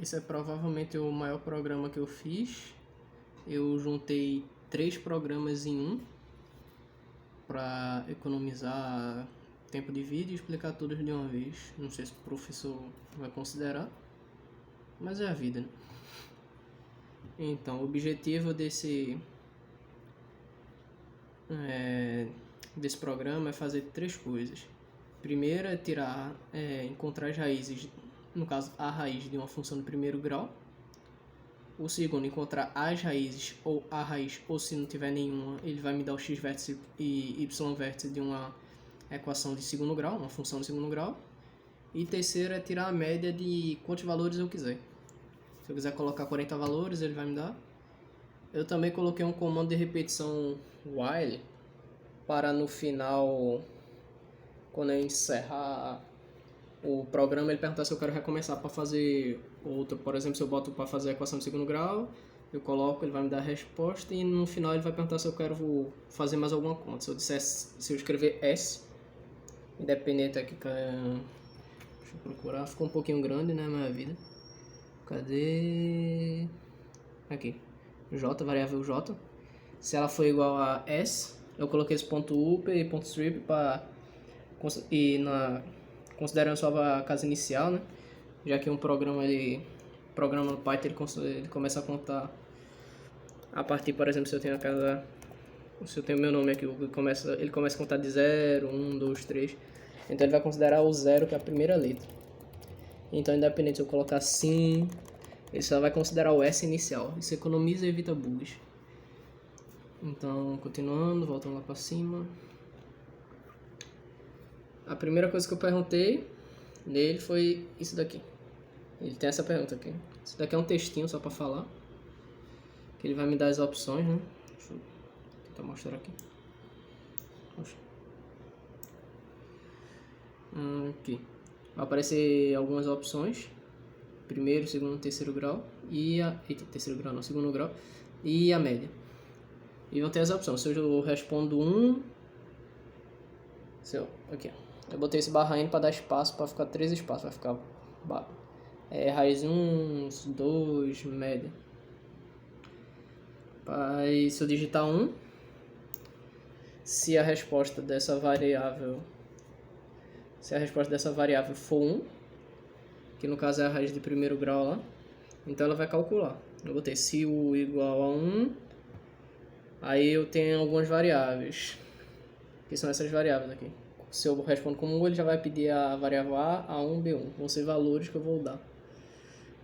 Esse é provavelmente o maior programa que eu fiz. Eu juntei 3 programas em um para economizar tempo de vídeo e explicar tudo de uma vez. Não sei se o professor vai considerar, mas é a vida, né? Então, o objetivo desse programa é fazer 3 coisas. Primeiro é encontrar as raízes, no caso a raiz de uma função de primeiro grau. O segundo, encontrar as raízes ou a raiz, ou se não tiver nenhuma, ele vai me dar o x vértice e y vértice de uma equação de segundo grau, uma função de segundo grau. E terceiro é tirar a média de quantos valores eu quiser. Se eu quiser colocar 40 valores, ele vai me dar. Eu também coloquei um comando de repetição while para no final, quando eu encerrar o programa, ele perguntar se eu quero recomeçar para fazer outro. Por exemplo, se eu boto para fazer a equação de segundo grau, eu coloco, ele vai me dar a resposta e no final ele vai perguntar se eu quero fazer mais alguma conta. Se eu escrever S, independente aqui, deixa eu procurar, ficou um pouquinho grande, né, minha vida. Cadê? Aqui, J, variável J. Se ela for igual a S, eu coloquei esse ponto upper e ponto strip para considerando só a casa inicial, né? Já que um programa no Python ele começa a contar a partir, por exemplo, se eu tenho meu nome aqui, ele começa a contar de 0, 1, 2, 3. Então ele vai considerar o 0, que é a primeira letra. Então, independente se eu colocar sim, ele só vai considerar o S inicial. Isso economiza e evita bugs. Então, continuando, voltando lá para cima. A primeira coisa que eu perguntei nele foi isso daqui. Ele tem essa pergunta aqui. Isso daqui é um textinho só para falar. Que ele vai me dar as opções, né? Deixa eu tentar mostrar aqui. Aqui. Vai aparecer algumas opções. Primeiro, segundo, terceiro grau. Terceiro grau não, segundo grau. E a média. E vão ter as opções. Se eu respondo 1... Aqui, eu botei esse barra N para dar espaço, para ficar 3 espaços. Vai ficar raiz 1, 2, média. Aí, se eu digitar 1, se a resposta dessa variável for 1, que no caso é a raiz de primeiro grau lá, então ela vai calcular. Eu botei se u igual a 1, aí eu tenho algumas variáveis, que são essas variáveis aqui. Se eu respondo como 1, ele já vai pedir a variável A1, B1. Vão ser valores que eu vou dar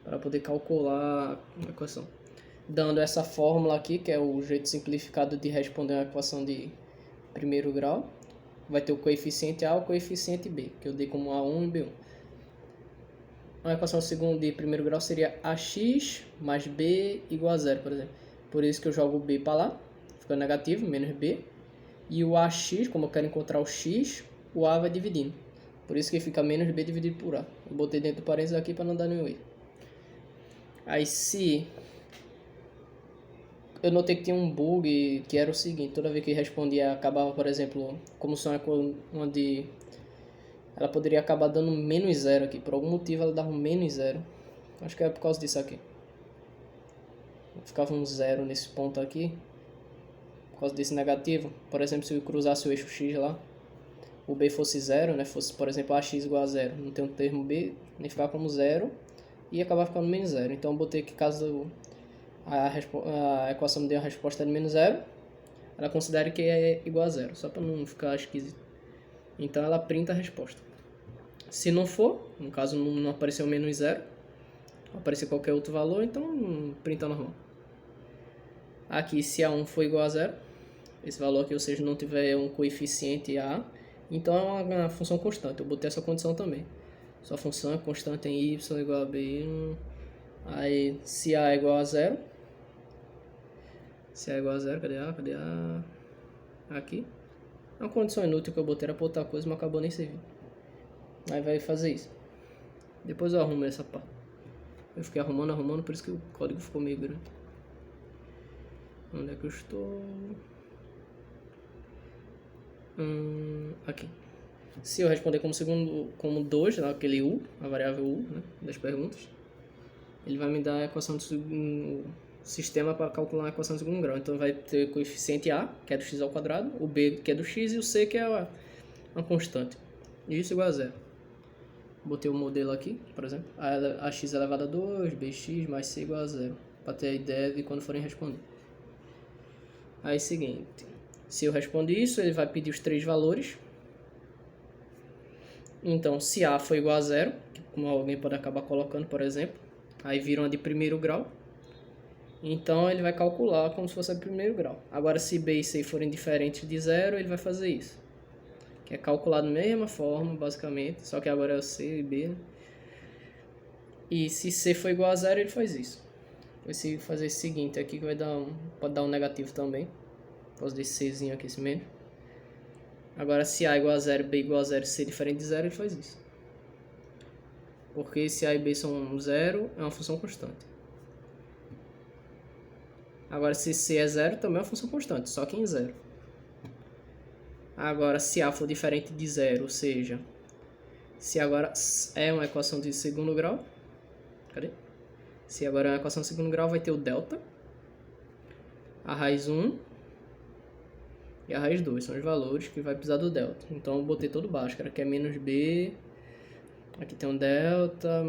para poder calcular a equação. Dando essa fórmula aqui, que é o jeito simplificado de responder uma equação de primeiro grau, vai ter o coeficiente A e o coeficiente B, que eu dei como A1 e B1. Uma equação de primeiro grau seria AX mais B igual a 0, por exemplo. Por isso que eu jogo o B para lá, fica negativo, menos B. E o AX, como eu quero encontrar o X, o A vai dividindo. Por isso que fica menos B dividido por A. Eu botei dentro do parênteses aqui para não dar nenhum erro. Aí se... Eu notei que tinha um bug que era o seguinte, toda vez que respondia acabava, por exemplo, como são onde ela poderia acabar dando menos 0 aqui. Por algum motivo ela dava um menos 0. Acho que é por causa disso aqui. Ficava um 0 nesse ponto aqui. Por causa desse negativo. Por exemplo, se eu cruzasse o eixo X lá, o B fosse 0, né? Fosse, por exemplo, AX igual a 0. Não tem um termo B, nem ficava como 0. E acabava ficando menos 0. Então eu botei que caso a equação me dê a resposta de menos 0, ela considera que é igual a 0. Só para não ficar esquisito. Então ela printa a resposta. Se não for, no caso não apareceu menos 0, aparecer qualquer outro valor, então printa normal. Aqui, se A1 for igual a 0, esse valor aqui, ou seja, não tiver um coeficiente A, então é uma função constante. Eu botei essa condição também. Sua função é constante em y igual a b1. Aí, se A é igual a 0, cadê A? Aqui. É uma condição inútil que eu botei, era pra outra coisa, mas acabou nem servindo. Aí vai fazer isso. Depois eu arrumo essa parte. Eu fiquei arrumando, por isso que o código ficou meio grande. Onde é que eu estou? Aqui. Se eu responder como 2, aquele U, a variável U, né, das perguntas, ele vai me dar a equação do sistema para calcular a equação do segundo grau. Então vai ter o coeficiente A, que é do x ao quadrado, o B, que é do x, e o C, que é uma constante. Isso igual a zero. Botei o modelo aqui, por exemplo. A x elevado a 2, bx mais c igual a zero. Para ter a ideia de quando forem responder. Aí, seguinte. Se eu responder isso, ele vai pedir os 3 valores. Então, se A for igual a zero, como alguém pode acabar colocando, por exemplo, aí vira uma de primeiro grau. Então, ele vai calcular como se fosse a de primeiro grau. Agora, se B e C forem diferentes de zero, ele vai fazer isso. Que é calculado da mesma forma, basicamente, só que agora é o C e B, né? E se C for igual a zero, ele faz isso. Se fazer o seguinte aqui, que vai dar pode dar um negativo também. Posso deixar Czinho aqui, esse menos. Agora, se A igual a zero, B igual a zero, C diferente de zero, ele faz isso. Porque se A e B são zero, é uma função constante. Agora, se C é zero, também é uma função constante, só que em zero. Agora, se A for diferente de zero, ou seja, se agora é uma equação de segundo grau, cadê? Se agora é uma equação de segundo grau, vai ter o delta, a raiz 1 e a raiz 2, são os valores que vai precisar do delta. Então, eu botei todo baixo, cara, que é menos B, aqui tem um delta,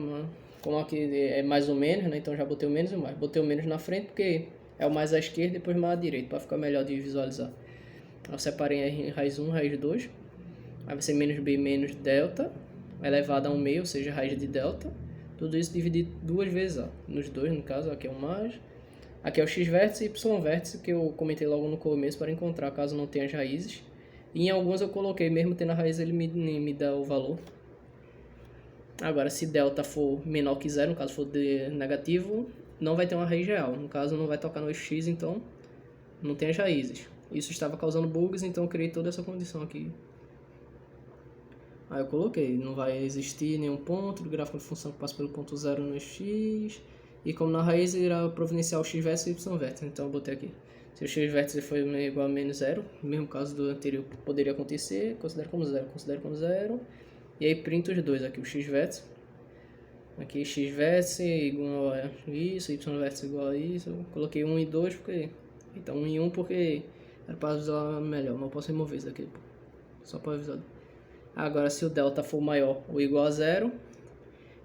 como aqui é mais ou menos, né? Então, já botei o menos e o mais. Botei o menos na frente porque é o mais à esquerda e depois mais à direita, para ficar melhor de visualizar. Eu separei em raiz 1, raiz 2. Aí vai ser menos B menos delta, elevado a 1 meio, ou seja, raiz de delta. Tudo isso dividido duas vezes, ó. Nos dois, no caso, aqui é o mais. Aqui é o x vértice e y vértice, que eu comentei logo no começo para encontrar, caso não tenha as raízes. E em alguns eu coloquei, mesmo tendo a raiz, ele me dá o valor. Agora, se delta for menor que zero, no caso for de negativo, não vai ter uma raiz real. No caso, não vai tocar no eixo x, então não tem as raízes. Isso estava causando bugs, então eu criei toda essa condição aqui. Aí eu coloquei, não vai existir nenhum ponto do gráfico de função que passa pelo ponto zero no x. E como na raiz irá providenciar o x vértice e o y vértice, então eu botei aqui. Se o x vértice for igual a menos zero, no mesmo caso do anterior poderia acontecer, considero como zero. E aí printo os dois aqui, o x vértice. Aqui x vértice igual a isso, y vértice igual a isso. Eu coloquei 1 e 2 porque... Então 1 e 1 porque era para visualizar melhor, mas eu posso remover isso daqui, só para avisar. Agora, se o delta for maior ou igual a zero,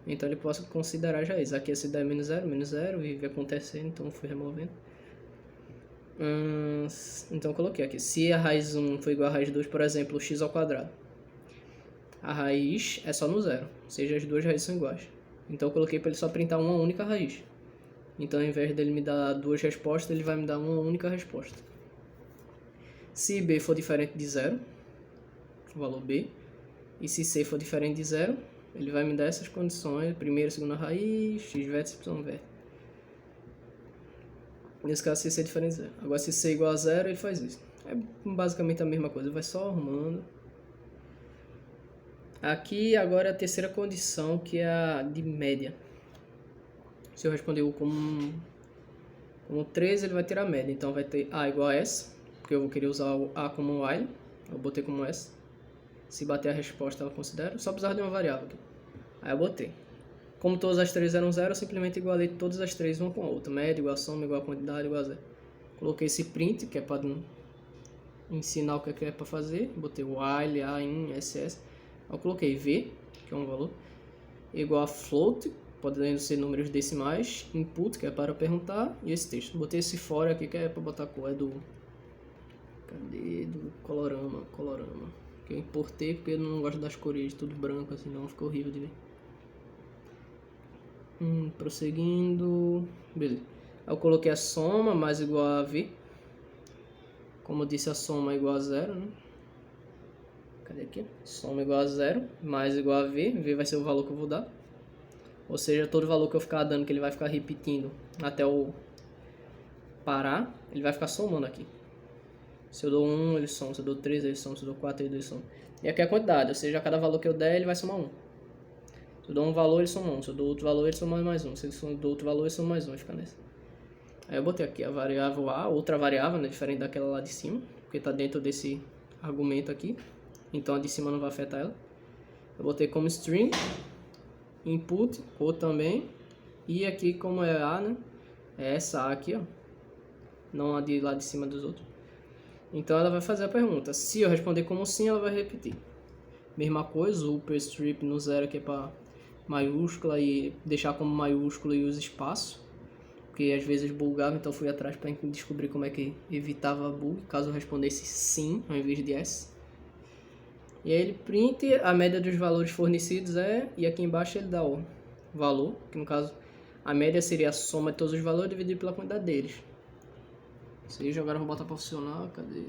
então ele pode considerar já isso. Aqui esse daí é menos zero, vive acontecendo, então eu fui removendo. Então eu coloquei aqui, se a raiz 1 for igual a raiz 2, por exemplo, x ao quadrado, a raiz é só no zero, ou seja, as duas raízes são iguais. Então eu coloquei para ele só printar uma única raiz. Então, ao invés dele me dar duas respostas, ele vai me dar uma única resposta. Se B for diferente de zero, o valor B, e se C for diferente de zero, ele vai me dar essas condições, primeira, segunda raiz, x vértice, y vértice. Nesse caso, se C é diferente de zero. Agora, se C é igual a zero, ele faz isso. É basicamente a mesma coisa, vai só arrumando. Aqui, agora, a terceira condição, que é a de média. Se eu responder U como 13, ele vai ter a média. Então, vai ter A igual a S, porque eu vou querer usar o A como while. Eu botei como S. Se bater a resposta, ela considera. Só precisava de uma variável aqui. Aí eu botei. Como todas as três eram zero, eu simplesmente igualei todas as três uma com a outra. Média igual a soma, igual a quantidade, igual a zero. Coloquei esse print, que é para ensinar o que é para fazer. Botei while, A, in, SS. Eu coloquei V, que é um valor, igual a float, podendo ser números decimais, input, que é para perguntar, e esse texto. Botei esse for aqui, que é para botar a cor, é do... Cadê? Do colorama. Que eu importei porque eu não gosto das cores tudo branco, assim, não, ficou horrível de ver. Prosseguindo, beleza. Aí eu coloquei a soma mais igual a V. Como eu disse, a soma é igual a zero, né? Cadê aqui? Soma igual a zero, mais igual a V. V vai ser o valor que eu vou dar. Ou seja, todo valor que eu ficar dando, que ele vai ficar repetindo até eu parar, ele vai ficar somando aqui. Se eu dou 1, ele soma. Se eu dou 3, ele soma. Se eu dou 4, ele soma. E aqui é a quantidade, ou seja, a cada valor que eu der, ele vai somar 1. Se eu dou um valor, ele soma 1. Se eu dou outro valor, ele soma mais 1. Se eu dou outro valor, ele soma mais 1. Vai ficar nessa. Aí eu botei aqui a variável A, outra variável, né, diferente daquela lá de cima, porque está dentro desse argumento aqui. Então a de cima não vai afetar ela. Eu botei como string, input, ou também, E aqui, como é A, né? É essa A aqui, ó. Não a de lá de cima dos outros. Então ela vai fazer a pergunta. Se eu responder como sim, ela vai repetir. Mesma coisa, o upper strip no 0 aqui é para maiúscula e deixar como maiúsculo e usa espaço. Porque às vezes bugava, então fui atrás para descobrir como é que evitava bug, caso eu respondesse sim ao invés de yes. E aí ele print a média dos valores fornecidos e aqui embaixo ele dá o valor, que no caso a média seria a soma de todos os valores dividido pela quantidade deles. Ou seja, agora eu vou botar para funcionar, cadê?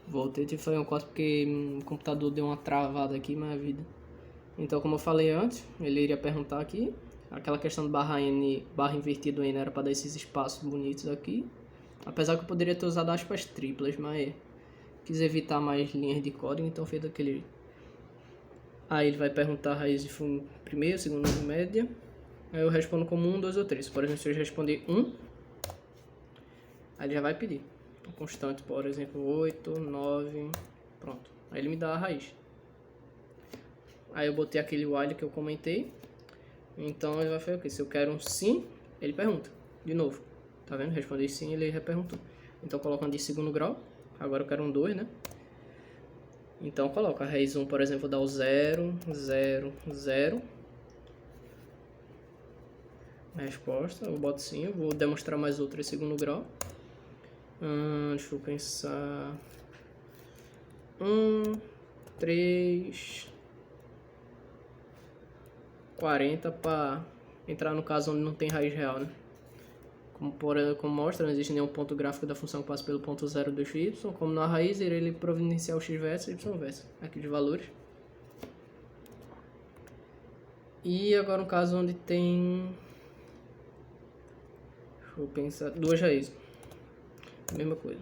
Voltei a fazer um corte porque o computador deu uma travada aqui, mas a vida. Então, como eu falei antes, ele iria perguntar aqui. Aquela questão do barra N, barra invertido N era para dar esses espaços bonitos aqui. Apesar que eu poderia ter usado aspas triplas, mas quis evitar mais linhas de código, então fez daquele jeito. Aí ele vai perguntar a raiz de primeiro, segundo e média. Aí eu respondo como 1, 2 ou 3. Por exemplo, se eu responder 1, aí ele já vai pedir. Constante, por exemplo, 8, 9, pronto. Aí ele me dá a raiz. Aí eu botei aquele while que eu comentei. Então ele vai fazer o quê? Se eu quero um sim, ele pergunta. De novo. Tá vendo? Respondi sim, ele reperguntou. Então colocando de segundo grau. Agora eu quero um 2, né? Então coloca a raiz 1, por exemplo, dá o 0, 0, 0. Resposta, eu boto sim. Eu vou demonstrar mais outra em segundo grau. Deixa eu pensar. 3, 40 para entrar no caso onde não tem raiz real, né? Como mostra, não existe nenhum ponto gráfico da função que passa pelo ponto 0 do y. Como na raiz, irei ele providenciar o x versus e y versus. Aqui de valores. E agora no caso onde tem... Deixa eu pensar. 2 raízes. Mesma coisa.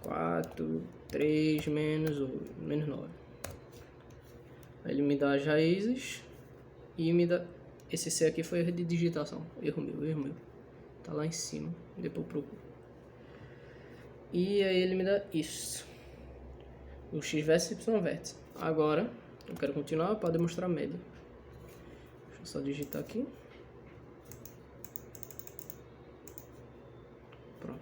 4, 3, menos 9. Aí ele me dá as raízes. E me dá... Esse C aqui foi erro de digitação. Erro meu. Tá lá em cima. Depois eu procuro. E aí ele me dá isso. O x versus e y versus. Agora, eu quero continuar para demonstrar a média. Deixa eu só digitar aqui. Pronto.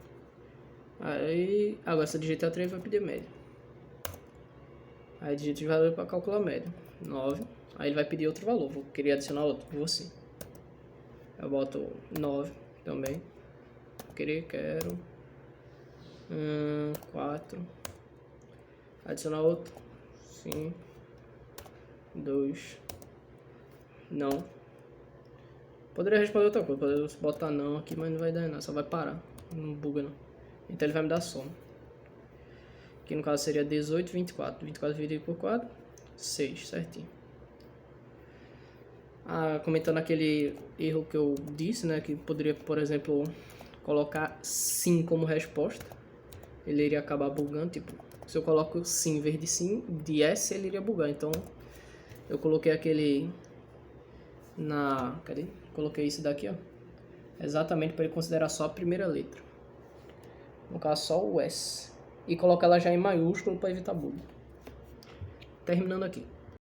Aí, agora se eu digitar 3 vai pedir média. Aí digito os valores para calcular a média. 9. Aí ele vai pedir outro valor. Vou querer adicionar outro. Vou sim. Eu boto 9 também. Quero 4. Adicionar outro. Sim. 2. Não. Poderia responder outra coisa. Poderia botar não aqui, mas não vai dar nada. Só vai parar. Não buga não. Então ele vai me dar soma. Que no caso seria 18, 24. 24 dividido por 4. 6, certinho. Comentando aquele erro que eu disse, né, que poderia, por exemplo, colocar sim como resposta, ele iria acabar bugando, tipo, se eu coloco sim em vez de sim, de yes, ele iria bugar, então eu coloquei aquele cadê? Coloquei isso daqui, ó, exatamente para ele considerar só a primeira letra, no caso só o S, e colocar ela já em maiúsculo para evitar bug. Terminando aqui.